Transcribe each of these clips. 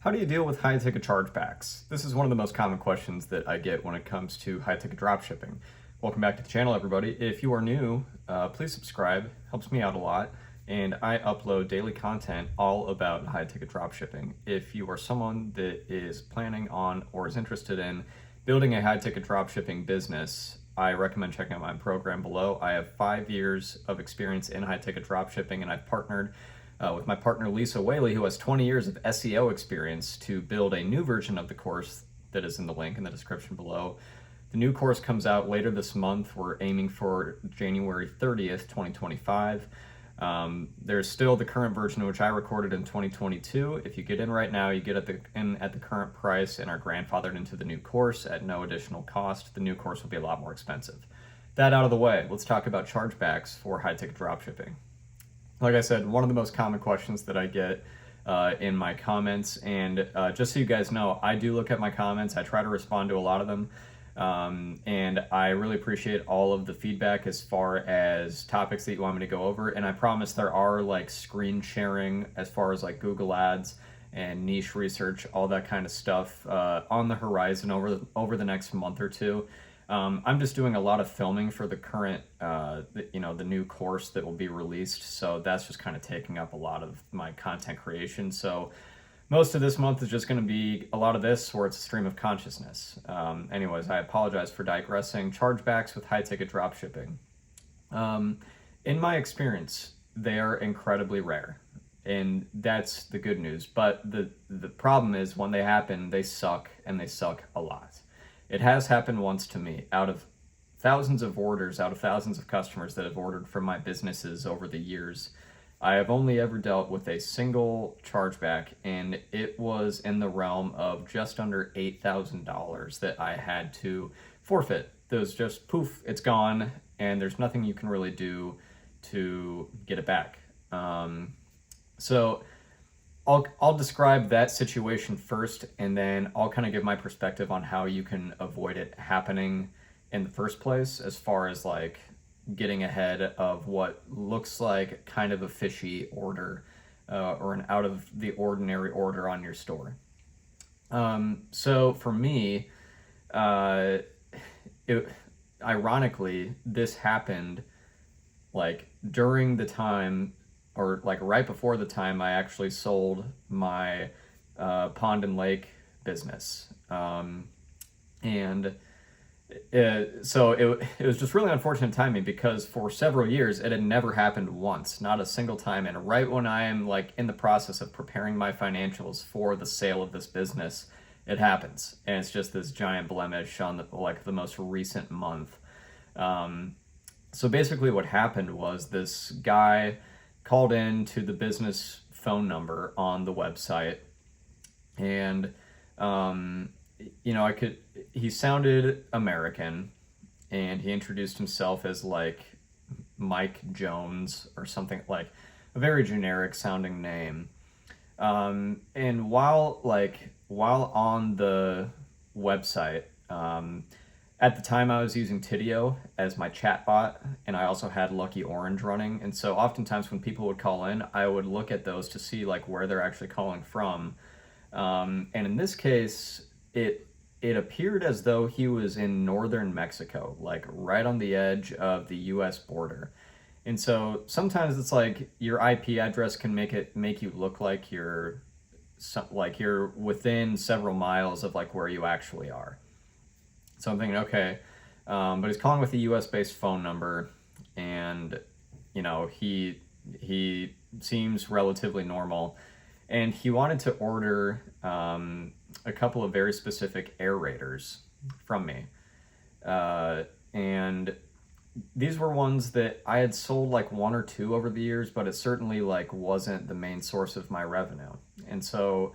How do you deal with high-ticket chargebacks? This is one of the most common questions that I get when it comes to high-ticket dropshipping. Welcome back to the channel, everybody. If you are new, please subscribe. Helps me out a lot. And I upload daily content all about high-ticket dropshipping. If you are someone that is planning on or is interested in building a high-ticket dropshipping business, I recommend checking out my program below. I have 5 years of experience in high-ticket dropshipping, and I've partnered with my partner Lisa Whaley, who has 20 years of SEO experience, to build a new version of the course that is in the link in the description below. The new course comes out later this month. We're aiming for January 30th, 2025. There's still the current version, which I recorded in 2022. If you get in right now, you get at the current price and are grandfathered into the new course at no additional cost. The new course will be a lot more expensive. That out of the way, let's talk about chargebacks for high-ticket dropshipping. Like I said, one of the most common questions that I get in my comments, and just so you guys know, I do look at my comments. I try to respond to a lot of them, and I really appreciate all of the feedback as far as topics that you want me to go over. And I promise there are like screen sharing as far as like Google Ads and niche research, all that kind of stuff on the horizon over the next month or two. I'm just doing a lot of filming for the current, the new course that will be released. So that's just kind of taking up a lot of my content creation. So most of this month is just going to be a lot of this, where it's a stream of consciousness. Anyways, I apologize for digressing. Chargebacks with high-ticket dropshipping. In my experience, they are incredibly rare, and that's the good news. But the problem is when they happen, they suck, and they suck a lot. It has happened once to me. Out of thousands of orders, out of thousands of customers that have ordered from my businesses over the years, I have only ever dealt with a single chargeback, and it was in the realm of just under $8,000 that I had to forfeit. It was just poof, it's gone, and there's nothing you can really do to get it back. So I'll describe that situation first, and then I'll kind of give my perspective on how you can avoid it happening in the first place, as far as like getting ahead of what looks like kind of a fishy order or an out of the ordinary order on your store. So for me, ironically, this happened like during the time, or like right before the time I actually sold my pond and lake business. So it was just really unfortunate timing, because for several years it had never happened once, not a single time. And right when I am like in the process of preparing my financials for the sale of this business, it happens. And it's just this giant blemish on the most recent month. So basically what happened was this guy called in to the business phone number on the website, and he sounded American, and he introduced himself as like Mike Jones or something, like a very generic sounding name. And while on the website, at the time I was using Tidio as my chatbot, and I also had Lucky Orange running. And so oftentimes when people would call in, I would look at those to see like where they're actually calling from. And in this case, it appeared as though he was in northern Mexico, like right on the edge of the US border. And so sometimes it's like your IP address can make you look like you're within several miles of like where you actually are. So I'm thinking, okay, but he's calling with a US-based phone number, and he seems relatively normal, and he wanted to order a couple of very specific aerators from me, and these were ones that I had sold like one or two over the years, but it certainly like wasn't the main source of my revenue. And so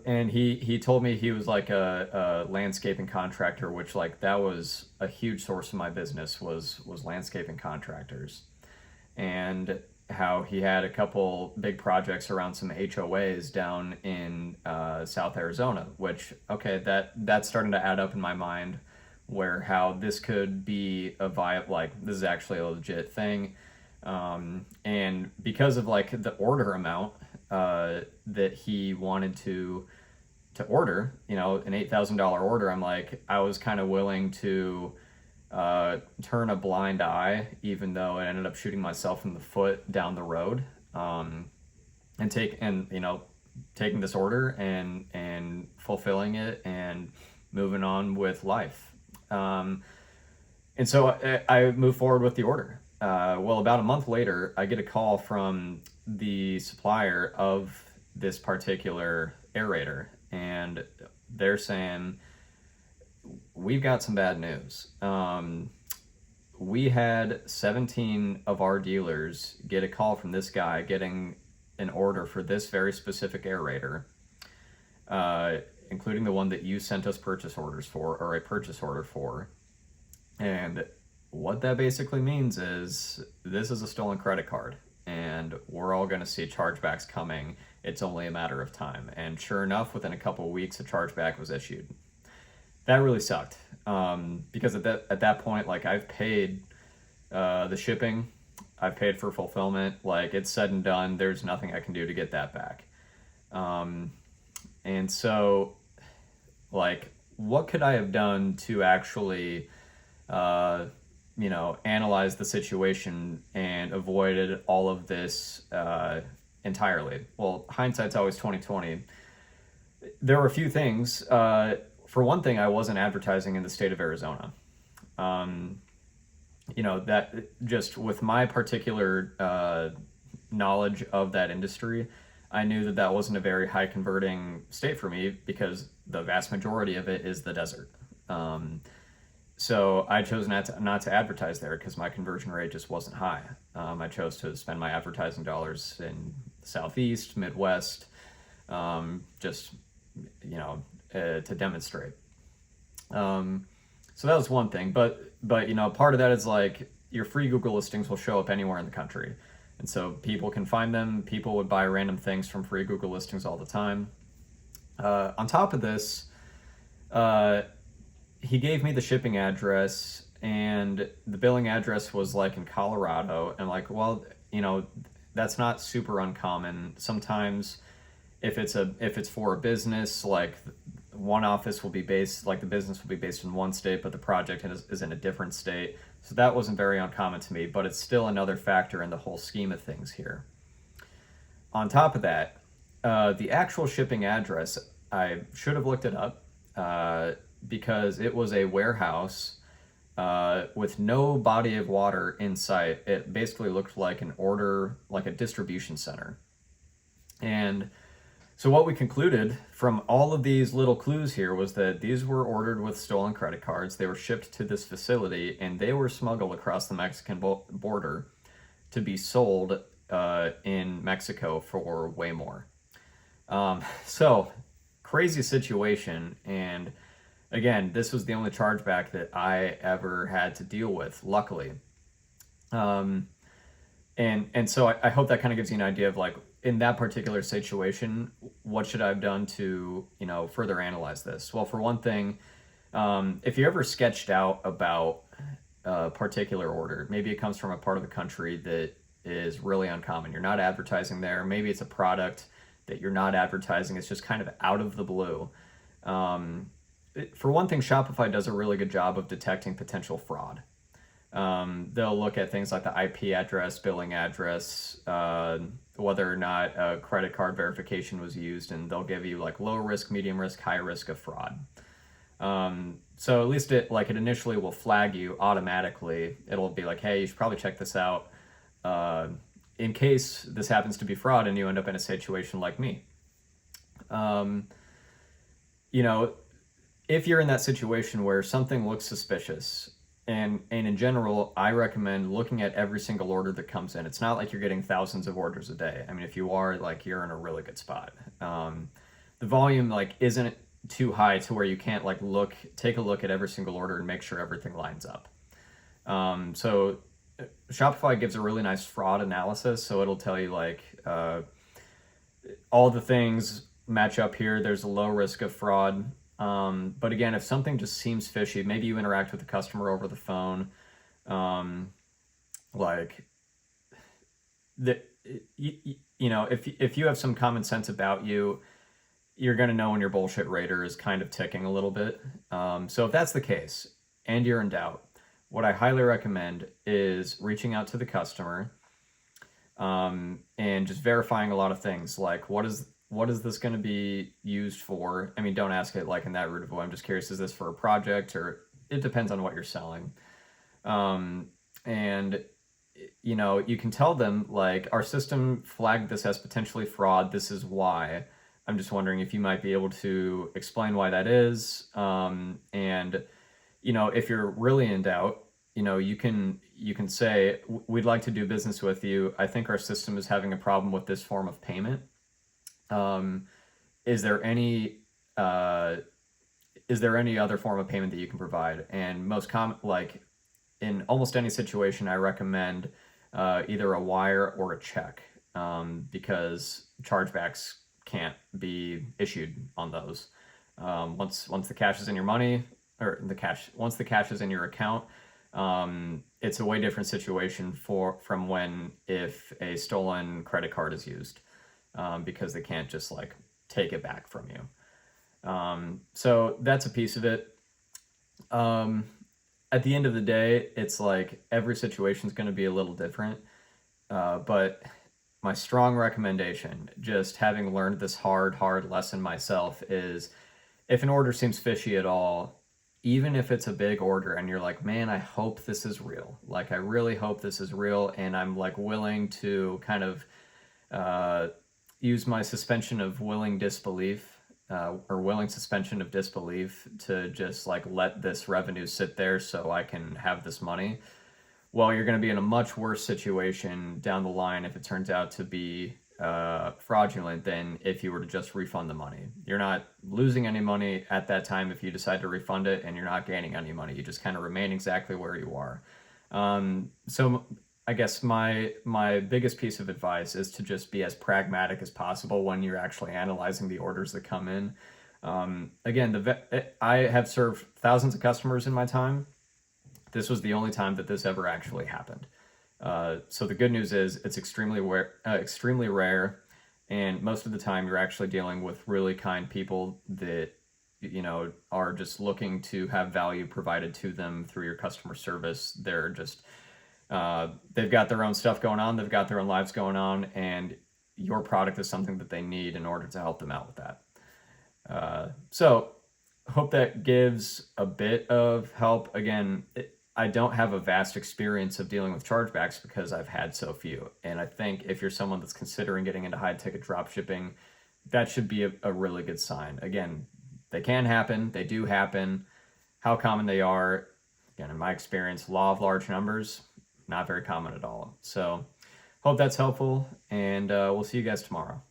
and he told me he was like a landscaping contractor, which like that was a huge source of my business, was landscaping contractors, and how he had a couple big projects around some HOAs down in South Arizona, which, okay, that's starting to add up in my mind, where how this could be this is actually a legit thing. And because of like the order amount, that he wanted to order, an $8,000 order. I was kind of willing to turn a blind eye, even though I ended up shooting myself in the foot down the road, and taking this order and fulfilling it and moving on with life. And so I moved forward with the order. Well, about a month later, I get a call from the supplier of this particular aerator, and they're saying, we've got some bad news. We had 17 of our dealers get a call from this guy getting an order for this very specific aerator, including the one that you sent us purchase orders for, or a purchase order for. And what that basically means is this is a stolen credit card, and we're all going to see chargebacks coming. It's only a matter of time. And sure enough, within a couple of weeks, a chargeback was issued. That really sucked, because at that point, I've paid the shipping, I've paid for fulfillment. It's said and done. There's nothing I can do to get that back. And so, what could I have done to actually analyze the situation and avoided all of this entirely? Well, hindsight's always 20/20. There were a few things. For one thing, I wasn't advertising in the state of Arizona. That just with my particular knowledge of that industry, I knew that wasn't a very high converting state for me, because the vast majority of it is the desert. So I chose not to advertise there because my conversion rate just wasn't high. I chose to spend my advertising dollars in the Southeast, Midwest, to demonstrate. So that was one thing, but part of that is your free Google listings will show up anywhere in the country, and so people can find them. People would buy random things from free Google listings all the time. On top of this, he gave me the shipping address, and the billing address was in Colorado, and that's not super uncommon. Sometimes if it's for a business, one office will be based, the business will be based in one state, but the project is in a different state. So that wasn't very uncommon to me, but it's still another factor in the whole scheme of things here. On top of that, the actual shipping address, I should have looked it up, because it was a warehouse with no body of water in sight. It basically looked like a distribution center. And so what we concluded from all of these little clues here was that these were ordered with stolen credit cards. They were shipped to this facility, and they were smuggled across the Mexican border to be sold in Mexico for way more. So crazy situation. And again, this was the only chargeback that I ever had to deal with, luckily. And so I hope that kind of gives you an idea of in that particular situation, what should I have done to, further analyze this? Well, for one thing, if you ever sketched out about a particular order, maybe it comes from a part of the country that is really uncommon. You're not advertising there. Maybe it's a product that you're not advertising. It's just kind of out of the blue. For one thing, Shopify does a really good job of detecting potential fraud. They'll look at things like the IP address, billing address, whether or not a credit card verification was used, and they'll give you low risk, medium risk, high risk of fraud. So at least it initially will flag you automatically. It'll be hey, you should probably check this out, in case this happens to be fraud and you end up in a situation like me. If you're in that situation where something looks suspicious, and in general, I recommend looking at every single order that comes in. It's not like you're getting thousands of orders a day. I mean, if you are, you're in a really good spot. The volume isn't too high to where you can't take a look at every single order and make sure everything lines up. So Shopify gives a really nice fraud analysis. So it'll tell you all the things match up here. There's a low risk of fraud. But again, if something just seems fishy, maybe you interact with the customer over the phone, you if you have some common sense about you, you're going to know when your bullshit rater is kind of ticking a little bit. So if that's the case and you're in doubt, what I highly recommend is reaching out to the customer, and just verifying a lot of things like what is this going to be used for? I mean, don't ask it like in that route of, I'm just curious, is this for a project? Or it depends on what you're selling. And you can tell them like, our system flagged this as potentially fraud. This is why. I'm just wondering if you might be able to explain why that is. And if you're really in doubt, you can say, we'd like to do business with you. I think our system is having a problem with this form of payment. Is there any other form of payment that you can provide? And most common, like in almost any situation, I recommend either a wire or a check, because chargebacks can't be issued on those. Once the cash is in your money, or once the cash is in your account, it's a way different situation from when if a stolen credit card is used, because they can't just like take it back from you. So that's a piece of it. At the end of the day, it's like every situation is going to be a little different. But my strong recommendation, just having learned this hard lesson myself, is if an order seems fishy at all, even if it's a big order and you're like, man, I hope this is real. Like, I really hope this is real. And I'm like willing to kind of use my suspension of willing disbelief, or willing suspension of disbelief, to just like let this revenue sit there so I can have this money. Well, you're going to be in a much worse situation down the line if it turns out to be fraudulent than if you were to just refund the money. You're not losing any money at that time if you decide to refund it, and you're not gaining any money. You just kind of remain exactly where you are. So I guess my biggest piece of advice is to just be as pragmatic as possible when you're actually analyzing the orders that come in. Again, I have served thousands of customers in my time. This was the only time that this ever actually happened. So the good news is it's extremely rare, and most of the time you're actually dealing with really kind people that are just looking to have value provided to them through your customer service. They're just they've got their own stuff going on, they've got their own lives going on, and your product is something that they need in order to help them out with that. So hope that gives a bit of help. Again, I don't have a vast experience of dealing with chargebacks because I've had so few. And I think if you're someone that's considering getting into high ticket dropshipping, that should be a really good sign. Again, they can happen, they do happen. How common they are, again, in my experience, law of large numbers, not very common at all. So hope that's helpful, and we'll see you guys tomorrow.